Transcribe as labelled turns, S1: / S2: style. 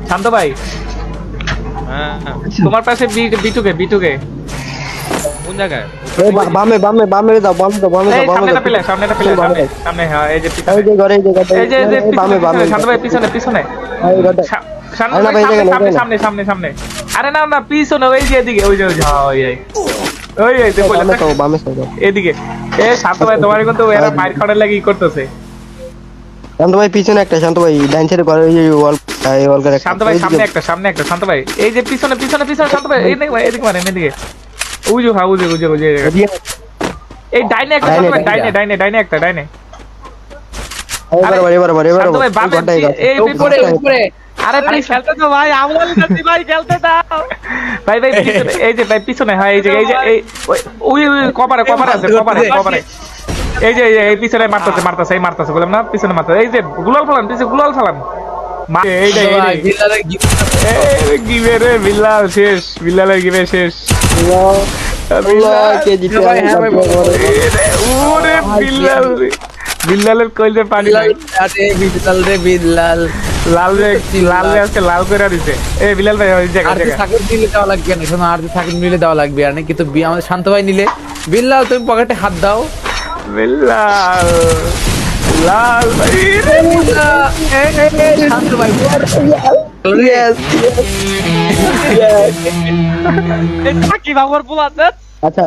S1: শান্ত ভাই
S2: হ্যাঁ
S1: তোমার পাশে বিটুকে
S2: কোন জায়গায়?
S3: বামে দাও
S1: এই সামনেটা পেলে সামনে হ্যাঁ এই যে পিছনে
S3: এই যে ঘরে
S1: এই যে বামে শান্ত ভাই পিছনে শান্ত ভাই সামনে আরে না পিছনে ওই যে এদিকে ওই যে ওই এদিকে এ শান্ত ভাই তোমার কিন্তু এরা মাইর খাওয়ার লাগি করতেছে
S3: শান্ত ভাই পিছনে একটা, শান্ত ভাই ডাইন সাইডে ঘরে ওই ওয়াল করে
S1: শান্ত ভাই সামনে একটা শান্ত ভাই এই যে পিছনে শান্ত ভাই এই দেখো এদিকে মানে এদিকে উজু এই ডাইনে একটা শান্ত ভাই ডাইনে একটা শান্ত ভাই বামে এই উপরে আরে ভাই খেলতে দাও ভাই আমল করছি ভাই খেলতে দাও ভাই পিছনে এই যে ভাই পিছনে হয় এই যে এই ওই কভারে আছে কভারে এই যে এই পিছনে মারতেছে বললাম না পিছনে মারতেছে এই যে গুলাল ফালান এই গিভে রে বিল্লাল শেষ বিল্লালের গিভে শেষ ওরে বিল্লালের কইলে পানি নাই
S2: বিল্লাল
S1: লাল আজকে লাল করে দিছে এ বিলাল ভাই ওই জায়গা
S2: সাকিব নিলে দেওয়া লাগবে না, শোনো আর সাকিব নিলে দেওয়া লাগবে আর কিন্তু আমাদের শান্ত ভাই নিলে। বিল্লাল তুমি পকেটে হাত দাও।
S1: বিল্লাল লাল ভাই
S2: শান্ত ভাই সাকিব আমার বলাতে
S3: আচ্ছা